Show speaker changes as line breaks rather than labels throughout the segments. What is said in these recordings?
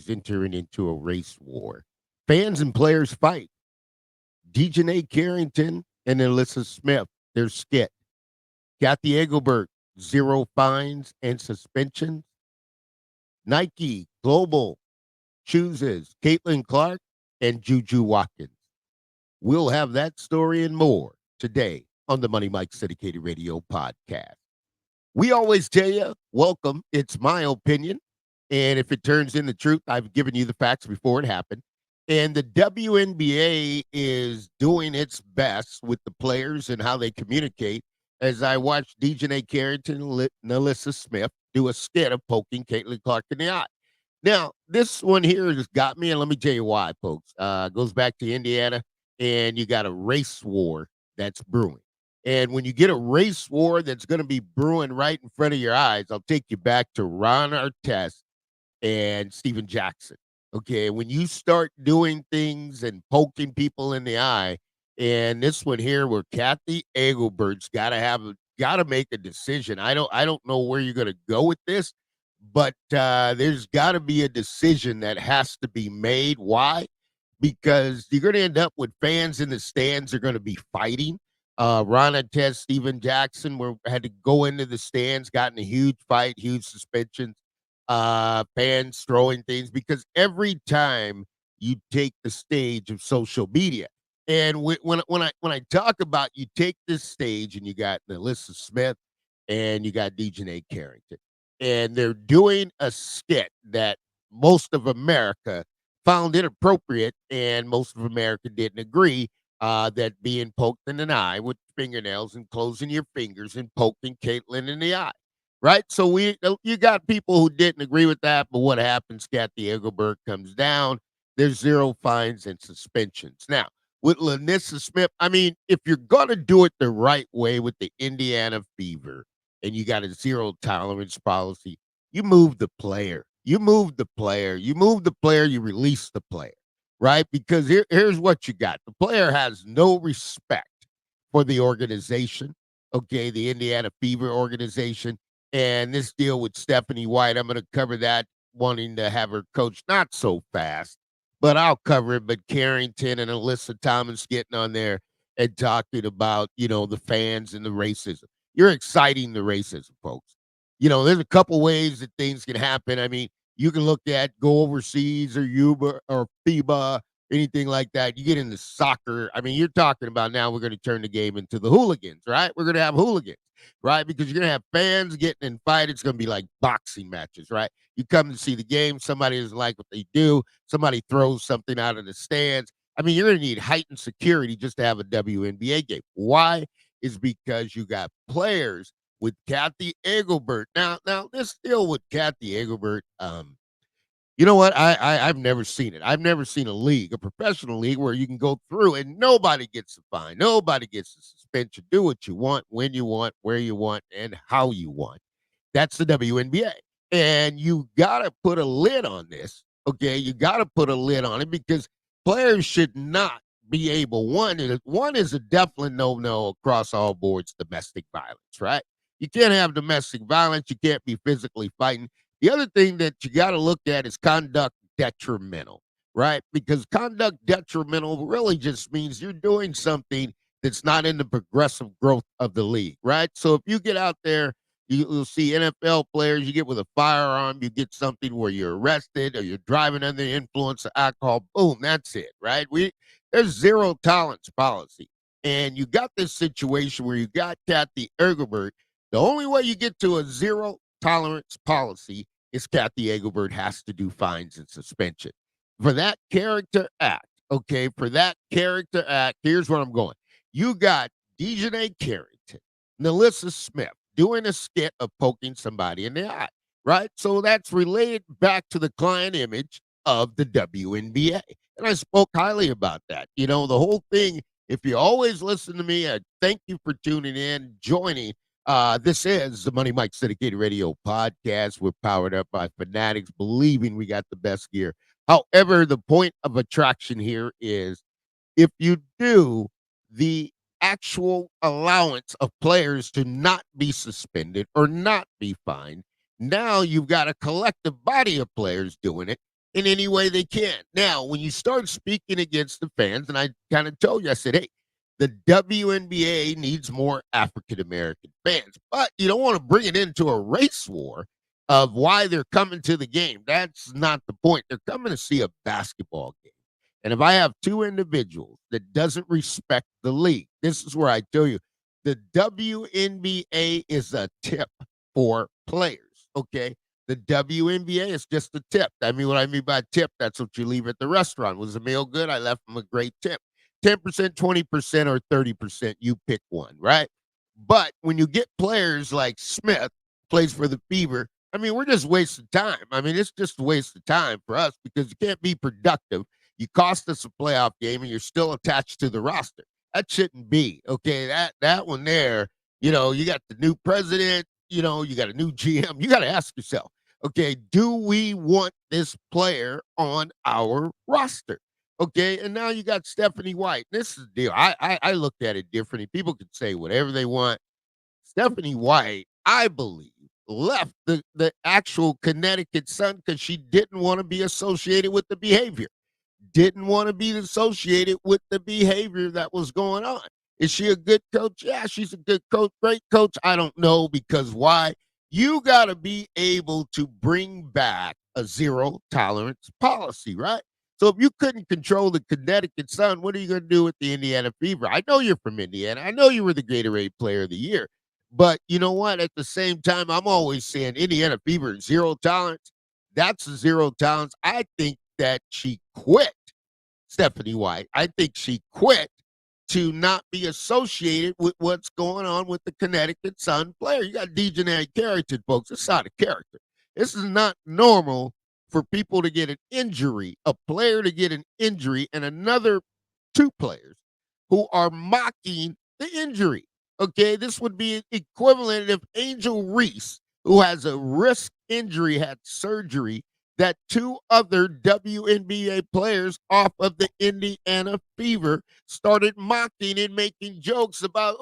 is entering into a race war. Fans and players fight. Dijonai Carrington and Alyssa Smith, their skit. Kathy Engelbert, zero fines and suspensions. Nike Global chooses Caitlin Clark and Juju Watkins. We'll have that story and more today on the Money Mike Syndicated Radio podcast. We always tell you, welcome. It's my opinion. And if it turns into truth, I've given you the facts before it happened. And the WNBA is doing its best with the players and how they communicate. As I watched Dijonai Carrington-Nalyssa Smith do a skit of poking Caitlin Clark in the eye. Now, this one here has got me, and let me tell you why, folks. Goes back to Indiana, and you got a race war that's brewing. And when you get a race war that's going to be brewing right in front of your eyes, I'll take you back to Ron Artest and Steven Jackson. Okay, when you start doing things and poking people in the eye, and this one here where Kathy Engelbert's got to make a decision. I don't know where you're going to go with this, but there's got to be a decision that has to be made. Why? Because you're going to end up with fans in the stands are going to be fighting. Ron Artest, Steven Jackson had to go into the stands, got in a huge fight, huge suspensions, fans throwing things, because every time you take the stage of social media, and when I talk about you take this stage and you got Alyssa Smith and you got Dijonai Carrington, and they're doing a skit that most of America found inappropriate, and most of America didn't agree, that being poked in an eye with fingernails and closing your fingers and poking Caitlin in the eye, right? So you got people who didn't agree with that, but what happens? Kathy Engelbert comes down. There's zero fines and suspensions. Now, with Lanissa Smith, I mean, if you're going to do it the right way with the Indiana Fever and you got a zero tolerance policy, you move the player. You move the player. You move the player. You release the player, right? Because here's what you got. The player has no respect for the organization, okay, the Indiana Fever organization. And this deal with Stephanie White, I'm going to cover that, wanting to have her coach not so fast, but I'll cover it. But Carrington and Alyssa Thomas getting on there and talking about, the fans and the racism. You're exciting the racism, folks. There's a couple ways that things can happen. I mean, you can look at go overseas or Uber or FIBA, anything like that. You get into soccer. I mean, you're talking about now we're going to turn the game into the hooligans, right? We're going to have hooligans, right? Because you're going to have fans getting in fight. It's going to be like boxing matches, right? You come to see the game. Somebody doesn't like what they do. Somebody throws something out of the stands. I mean, you're going to need heightened security just to have a WNBA game. Why? Is because you got players with Kathy Engelbert. Now this deal with Kathy Engelbert, you know what? I've never seen it. I've never seen a professional league where you can go through and nobody gets a fine. Nobody gets a suspension. Do what you want, when you want, where you want, and how you want. That's the WNBA. And you got to put a lid on this, okay? You got to put a lid on it because players should not be able, one is a definite no across all boards, domestic violence, right? You can't have domestic violence. You can't be physically fighting. The other thing that you got to look at is conduct detrimental, right? Because conduct detrimental really just means you're doing something that's not in the progressive growth of the league, right? So if you get out there, you'll see NFL players, you get with a firearm, you get something where you're arrested or you're driving under the influence of alcohol, boom, that's it, right? There's zero tolerance policy. And you got this situation where you got Kathy Engelbert. The only way you get to a zero tolerance policy is Kathy Engelbert has to do fines and suspension. For that character act, okay, here's where I'm going. You got Dijonai Carrington, Nalyssa Smith doing a skit of poking somebody in the eye, right? So that's related back to the client image of the WNBA. And I spoke highly about that. The whole thing, if you always listen to me, I thank you for tuning in, joining. This is the Money Mike Syndicated Radio podcast. We're powered up by fanatics, believing we got the best gear. However, the point of attraction here is if you do the actual allowance of players to not be suspended or not be fined, now you've got a collective body of players doing it. in any way they can. Now, when you start speaking against the fans, and I kind of told you, I said, hey, the WNBA needs more African American fans, but you don't want to bring it into a race war of why they're coming to the game. That's not the point. They're coming to see a basketball game. And if I have two individuals that doesn't respect the league, this is where I tell you the WNBA is a tip for players. Okay. The WNBA is just a tip. I mean, what I mean by tip, that's what you leave at the restaurant. Was the meal good? I left them a great tip. 10%, 20%, or 30%. You pick one, right? But when you get players like Smith, plays for the Fever, I mean, we're just wasting time. I mean, it's just a waste of time for us because you can't be productive. You cost us a playoff game and you're still attached to the roster. That shouldn't be. Okay, that one there, you got the new president, you got a new GM. You got to ask yourself, okay, do we want this player on our roster? Okay, and now you got Stephanie White. This is the deal. I looked at it differently. People could say whatever they want. Stephanie White, I believe, left the actual Connecticut Sun because she didn't want to be associated with the behavior. Didn't want to be associated with the behavior that was going on. Is she a good coach? Yeah, she's a good coach. Great coach. I don't know because why? You got to be able to bring back a zero tolerance policy, right? So if you couldn't control the Connecticut Sun, what are you going to do with the Indiana Fever? I know you're from Indiana. I know you were the Gatorade Player of the Year. But you know what? At the same time, I'm always saying Indiana Fever, zero tolerance. That's a zero tolerance. I think that she quit, Stephanie White. I think she quit to not be associated with what's going on with the Connecticut Sun player. You got Dijonia Carrington, folks. It's not a character. This is not normal for people to get an injury, a player to get an injury, and another two players who are mocking the injury. Okay, this would be equivalent if Angel Reese, who has a wrist injury, had surgery that two other WNBA players off of the Indiana Fever started mocking and making jokes about,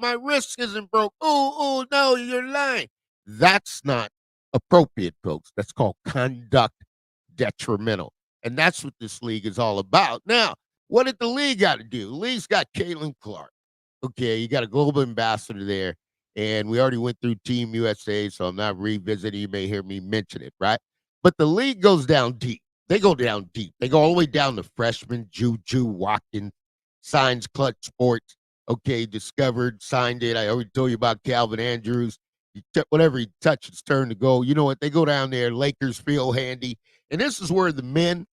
my wrist isn't broke. No, you're lying. That's not appropriate, folks. That's called conduct detrimental. And that's what this league is all about. Now, what did the league got to do? The league's got Caitlin Clark. Okay, you got a global ambassador there. And we already went through Team USA, so I'm not revisiting. You may hear me mention it, right? But the league goes down deep. They go down deep. They go all the way down to freshman Juju Watkins, signs Clutch Sports. Okay, discovered, signed it. I already told you about Calvin Andrews. Whatever he touches, turn to go. You know what? They go down there. Lakers feel handy. And this is where the men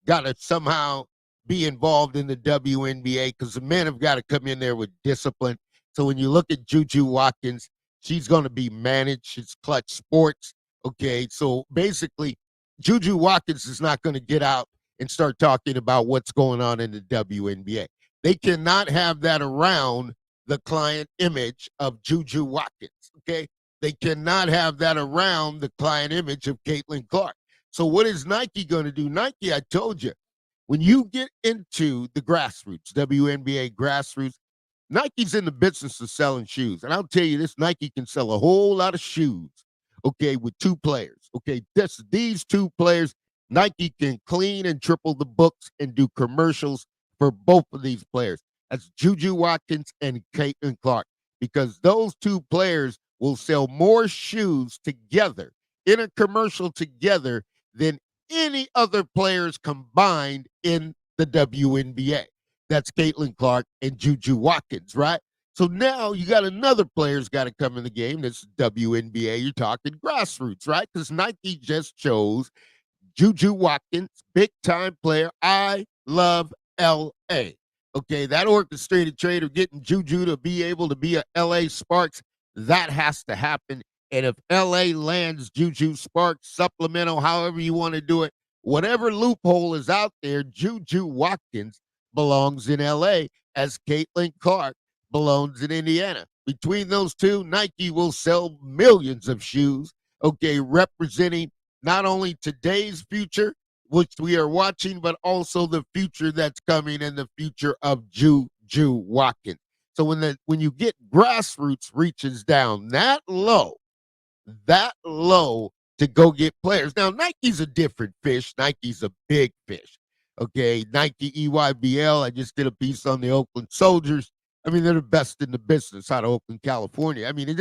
got to somehow be involved in the WNBA because the men have got to come in there with discipline. So when you look at Juju Watkins, she's going to be managed. It's Clutch Sports. Okay, so basically, Juju Watkins is not going to get out and start talking about what's going on in the WNBA. They cannot have that around the client image of Juju Watkins, okay? They cannot have that around the client image of Caitlin Clark. So what is Nike going to do? Nike, I told you, when you get into the grassroots, WNBA grassroots, Nike's in the business of selling shoes. And I'll tell you this, Nike can sell a whole lot of shoes, okay, with two players. Okay, these two players, Nike can clean and triple the books and do commercials for both of these players. That's Juju Watkins and Caitlin Clark, because those two players will sell more shoes together in a commercial together than any other players combined in the WNBA. That's Caitlin Clark and Juju Watkins, right? So now you got another player's got to come in the game. That's WNBA. You're talking grassroots, right? Because Nike just chose Juju Watkins, big time player. I love LA. Okay, that orchestrated trade of getting Juju to be able to be a LA Sparks, that has to happen. And if LA lands Juju Sparks, supplemental, however you want to do it, whatever loophole is out there, Juju Watkins belongs in LA as Caitlin Clark belongs in Indiana. Between those two, Nike will sell millions of shoes, okay, representing not only today's future, which we are watching, but also the future that's coming and the future of Juju Watkins. So when you get grassroots reaches down that low, to go get players. Now, Nike's a different fish. Nike's a big fish. Okay, Nike EYBL. I just did a piece on the Oakland Soldiers. I mean, they're the best in the business out of Oakland, California. I mean, they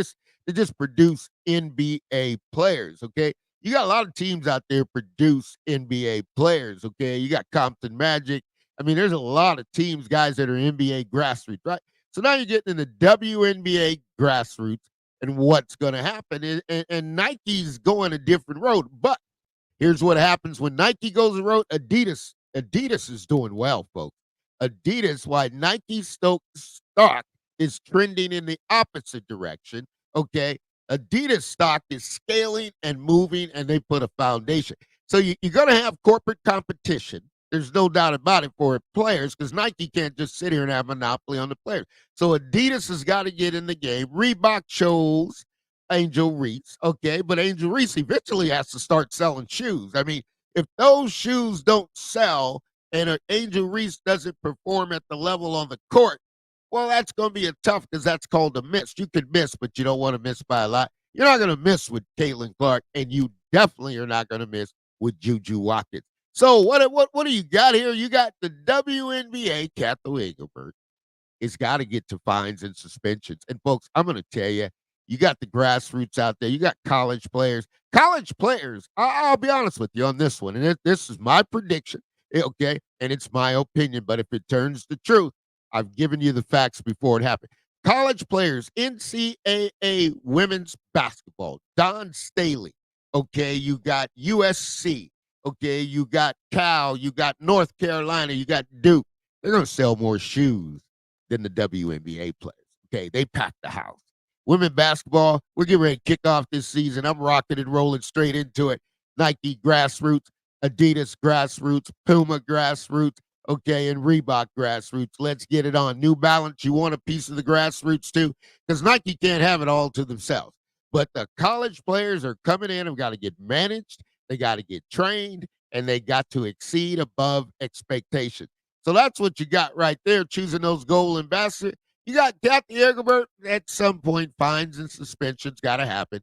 just produce NBA players. Okay, you got a lot of teams out there produce NBA players. Okay, you got Compton Magic. I mean, there's a lot of teams, guys that are NBA grassroots, right? So now you're getting in the WNBA grassroots and what's going to happen. And Nike's going a different road. But here's what happens when Nike goes the road. Adidas is doing well, folks. Adidas, why Nike stock is trending in the opposite direction. Okay. Adidas stock is scaling and moving, and they put a foundation. So you're going to have corporate competition. There's no doubt about it for players, because Nike can't just sit here and have a monopoly on the players. So Adidas has got to get in the game. Reebok chose Angel Reese, okay, but Angel Reese eventually has to start selling shoes. I mean, if those shoes don't sell and Angel Reese doesn't perform at the level on the court, well, that's going to be a tough, because that's called a miss. You could miss, but you don't want to miss by a lot. You're not going to miss with Caitlin Clark, and you definitely are not going to miss with Juju Watkins. So what do you got here? You got the WNBA, Kathleen Engelbert. It's got to get to fines and suspensions. And folks, I'm going to tell you, you got the grassroots out there. You got college players. College players, I'll be honest with you on this one. And this is my prediction, okay? And it's my opinion. But if it turns to truth, I've given you the facts before it happened. College players, NCAA women's basketball, Don Staley, okay? You got USC, okay? You got Cal, you got North Carolina, you got Duke. They're going to sell more shoes than the WNBA players. Okay, they packed the house. Women basketball, we're getting ready to kick off this season. I'm rocking and rolling straight into it. Nike grassroots, Adidas grassroots, Puma grassroots, okay, and Reebok grassroots. Let's get it on. New Balance, you want a piece of the grassroots too? Because Nike can't have it all to themselves. But the college players are coming in and got to get managed, they got to get trained, and they got to exceed above expectations. So that's what you got right there, choosing those goal ambassadors. You got Kathy Engelbert. At some point, fines and suspensions got to happen.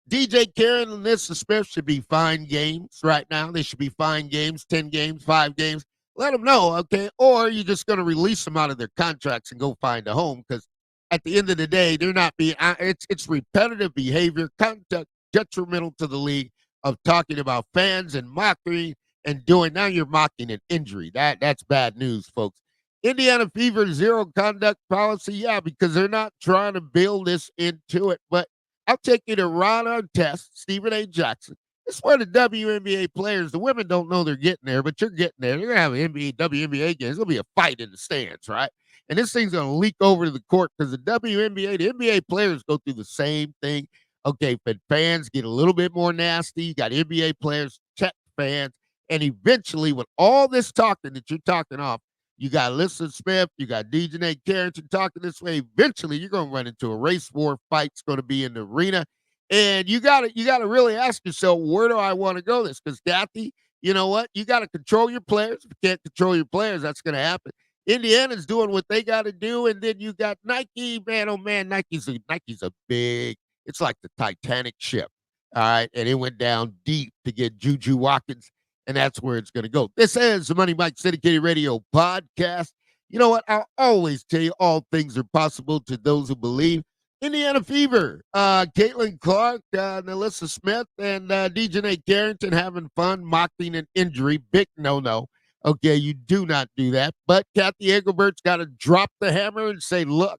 DJ Carrington-Nalyssa Smith should be fined games right now. They should be fined games, 10 games, 5 games. Let them know, okay? Or you're just going to release them out of their contracts and go find a home, because at the end of the day, they're not being it's repetitive behavior, conduct detrimental to the league of talking about fans and mockery and doing. Now you're mocking an injury. That's bad news, folks. Indiana Fever zero conduct policy, yeah, because they're not trying to build this into it. But I'll take you to Ron Artest, Stephen A. Jackson. This is where the WNBA players, the women don't know they're getting there, but you're getting there. They're going to have an NBA, WNBA games. There'll be a fight in the stands, right? And this thing's going to leak over to the court, because the WNBA, the NBA players go through the same thing. Okay, but fans get a little bit more nasty. You got NBA players, check fans. And eventually, with all this talking that you're talking off, you got Alyssa Smith, you got Dijonai Carrington talking this way. Eventually, you're going to run into a race war. Fight's going to be in the arena. And you got to really ask yourself, where do I want to go this? Because, Kathy, you know what? You got to control your players. If you can't control your players, that's going to happen. Indiana's doing what they got to do. And then you got Nike. Man, oh, man, Nike's a big, it's like the Titanic ship. All right. And it went down deep to get Juju Watkins. And that's where it's going to go. This is the Money Mike Syndicated Radio podcast. You know what? I'll always tell you, all things are possible to those who believe. Indiana Fever, Caitlin Clark, Nalyssa Smith, and Dijonai Carrington having fun, mocking an injury. Big no-no. Okay, you do not do that. But Kathy Engelbert's got to drop the hammer and say, look,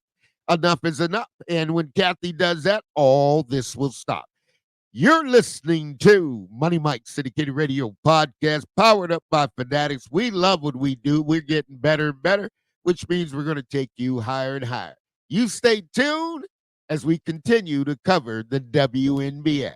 enough is enough. And when Kathy does that, all this will stop. You're listening to Money Mike Syndicated Radio podcast, powered up by Fanatics. We love what we do. We're getting better and better, which means we're going to take you higher and higher. You stay tuned as we continue to cover the WNBA.